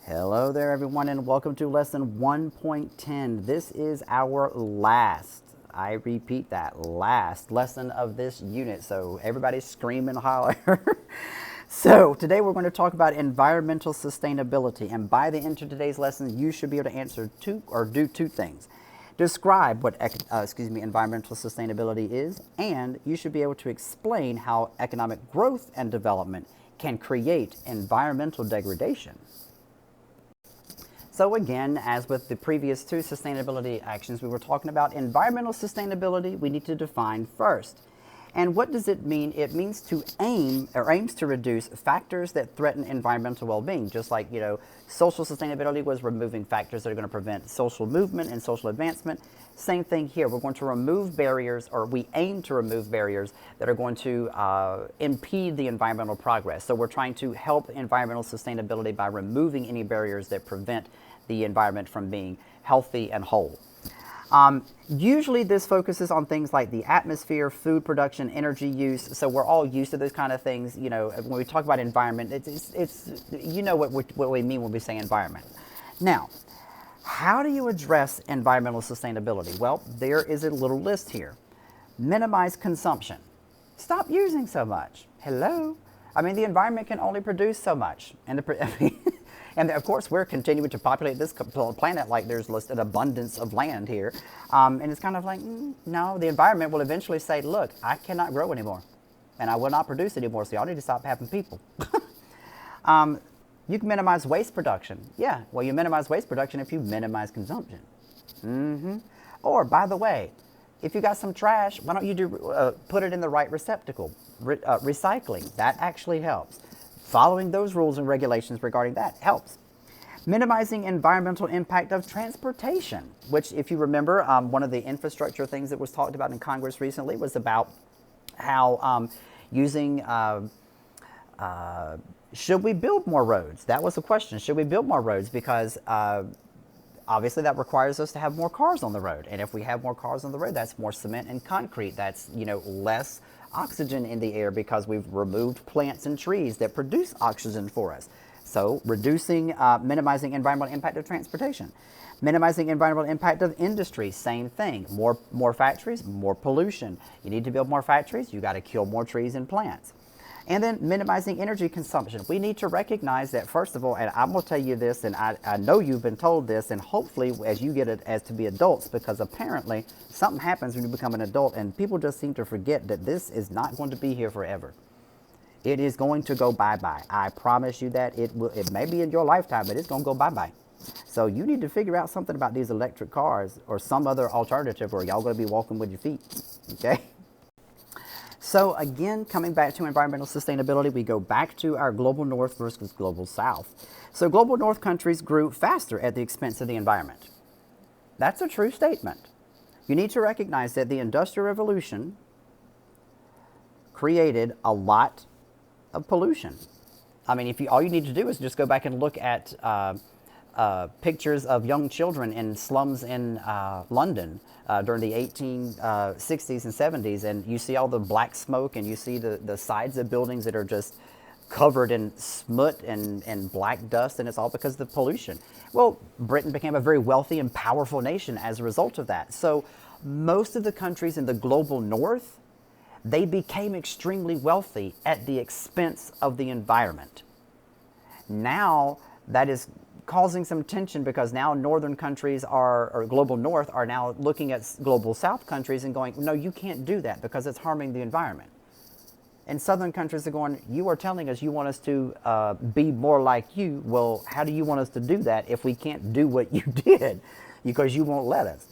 Hello there everyone and welcome to lesson 1.10. This is our last, I repeat that, last lesson of this unit. So everybody scream and holler. So today we're going to talk about environmental sustainability, and by the end of today's lesson you should be able to answer do two things. Describe what environmental sustainability is, and you should be able to explain how economic growth and development can create environmental degradation. So again, as with the previous two sustainability actions, we were talking about environmental sustainability. We need to define first. And what does it mean? It means to aims to reduce factors that threaten environmental well-being. Just like, social sustainability was removing factors that are going to prevent social movement and social advancement. Same thing here. We're going to remove barriers, or we aim to remove barriers that are going to impede the environmental progress. So we're trying to help environmental sustainability by removing any barriers that prevent the environment from being healthy and whole. Usually this focuses on things like the atmosphere, food production, energy use. So we're all used to those kind of things. When we talk about environment, it's what we mean when we say environment. Now, how do you address environmental sustainability? Well, there is a little list here. Minimize consumption. Stop using so much. Hello? I mean, the environment can only produce so much. And of course, we're continuing to populate this planet like there's an abundance of land here. And it's kind of like, no, the environment will eventually say, look, I cannot grow anymore. And I will not produce anymore, so y'all need to stop having people. You can minimize waste production. Yeah, well, you minimize waste production if you minimize consumption. Or, by the way, if you got some trash, why don't you put it in the right receptacle? Recycling, that actually helps. Following those rules and regulations regarding that helps. Minimizing environmental impact of transportation, which, if you remember, one of the infrastructure things that was talked about in Congress recently was about how should we build more roads? That was the question. Should we build more roads? Because obviously that requires us to have more cars on the road. And if we have more cars on the road, that's more cement and concrete. That's, less oxygen in the air because we've removed plants and trees that produce oxygen for us. So minimizing environmental impact of transportation. Minimizing environmental impact of industry, same thing. More factories, more pollution. You need to build more factories, you got to kill more trees and plants. And then minimizing energy consumption. We need to recognize that, first of all, and I'm going to tell you this, and I know you've been told this, and hopefully as you get it as to be adults, because apparently something happens when you become an adult, and people just seem to forget that this is not going to be here forever. It is going to go bye-bye. I promise you that. It may be in your lifetime, but it's going to go bye-bye. So you need to figure out something about these electric cars or some other alternative, or y'all going to be walking with your feet, okay? So again, coming back to environmental sustainability, we go back to our global north versus global south. So global north countries grew faster at the expense of the environment. That's a true statement. You need to recognize that the Industrial Revolution created a lot of pollution. I mean, all you need to do is just go back and look at pictures of young children in slums in London during the 1860s and 70s, and you see all the black smoke, and you see the sides of buildings that are just covered in smut and black dust, and it's all because of the pollution. Well, Britain became a very wealthy and powerful nation as a result of that. So most of the countries in the global north, they became extremely wealthy at the expense of the environment. Now that is causing some tension, because now northern countries or global north are now looking at global south countries and going, no, you can't do that because it's harming the environment. And southern countries are going, you are telling us you want us to be more like you. Well, how do you want us to do that if we can't do what you did because you won't let us?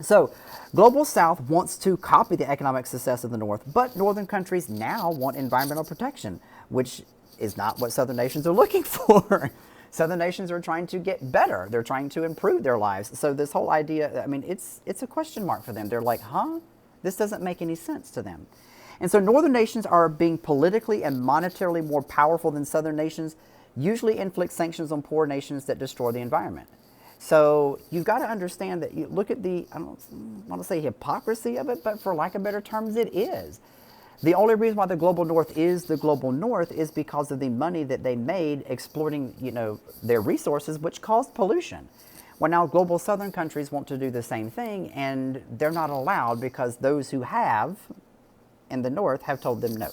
So global south wants to copy the economic success of the north, but northern countries now want environmental protection, which is not what southern nations are looking for. Southern nations are trying to get better. They're trying to improve their lives. So this whole idea, I mean, it's a question mark for them. They're like, this doesn't make any sense to them. And so northern nations are being politically and monetarily more powerful than southern nations, usually inflict sanctions on poor nations that destroy the environment. So you've got to understand that you look at I don't want to say hypocrisy of it, but for lack of better terms, it is. The only reason why the global north is the global north is because of the money that they made exploiting, their resources, which caused pollution. Well, now global southern countries want to do the same thing, and they're not allowed because those who have in the north have told them no.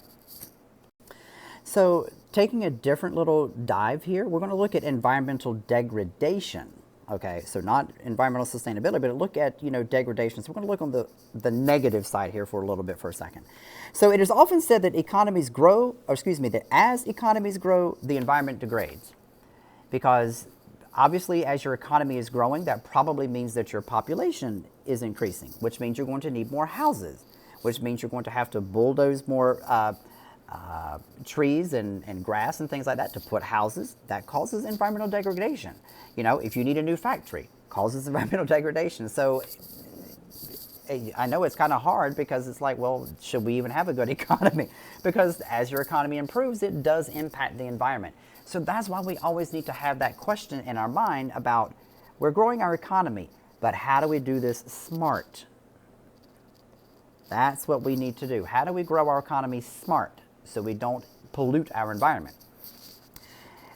So, taking a different little dive here, we're going to look at environmental degradation. Okay, so not environmental sustainability, but look at, degradation. So we're going to look on the negative side here for a little bit for a second. So it is often said that economies grow, that as economies grow, the environment degrades. Because obviously as your economy is growing, that probably means that your population is increasing, which means you're going to need more houses, which means you're going to have to bulldoze more trees and grass and things like that to put houses. That causes environmental degradation. If you need a new factory, causes environmental degradation. So I know it's kind of hard because it's like, well, should we even have a good economy? Because as your economy improves, it does impact the environment. So that's why we always need to have that question in our mind about, we're growing our economy, but how do we do this smart? That's what we need to do. How do we grow our economy smart so we don't pollute our environment?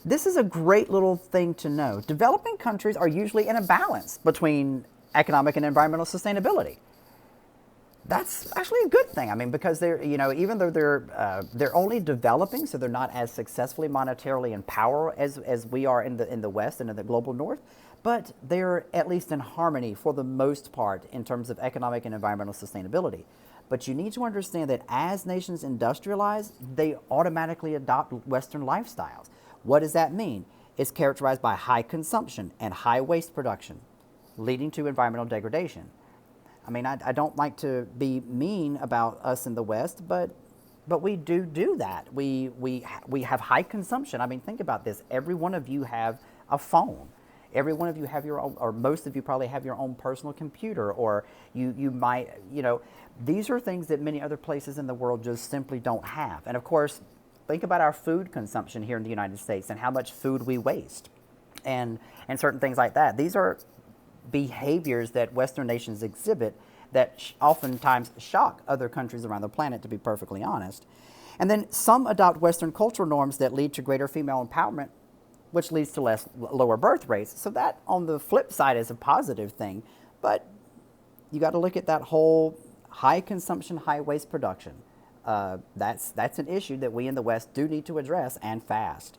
This is a great little thing to know. Developing countries are usually in a balance between economic and environmental sustainability. That's actually a good thing. I mean, because they're, even though they're only developing, so they're not as successfully monetarily in power as we are in the West and in the global North, but they're at least in harmony for the most part in terms of economic and environmental sustainability. But you need to understand that as nations industrialize, they automatically adopt Western lifestyles. What does that mean? It's characterized by high consumption and high waste production, leading to environmental degradation. I mean, I don't like to be mean about us in the West, but we do that. We have high consumption. I mean, think about this. Every one of you have a phone. Every one of you have your own, or most of you probably have your own personal computer, or you might, these are things that many other places in the world just simply don't have. And of course, think about our food consumption here in the United States and how much food we waste and certain things like that. These are behaviors that Western nations exhibit that oftentimes shock other countries around the planet, to be perfectly honest. And then some adopt Western cultural norms that lead to greater female empowerment, which leads to lower birth rates. So that, on the flip side, is a positive thing. But you got to look at that whole high consumption, high waste production. That's an issue that we in the West do need to address, and fast.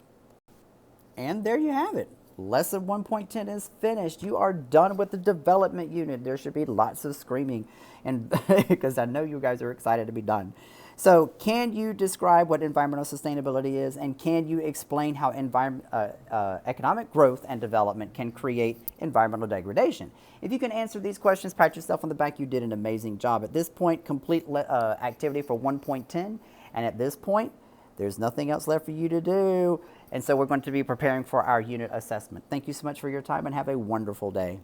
And there you have it. Lesson 1.10 is finished. You are done with the development unit. There should be lots of screaming, and because I know you guys are excited to be done. So, can you describe what environmental sustainability is, and can you explain how economic growth and development can create environmental degradation? If you can answer these questions, pat yourself on the back. You did an amazing job. At this point, complete activity for 1.10, and at this point, there's nothing else left for you to do. And so we're going to be preparing for our unit assessment. Thank you so much for your time, and have a wonderful day.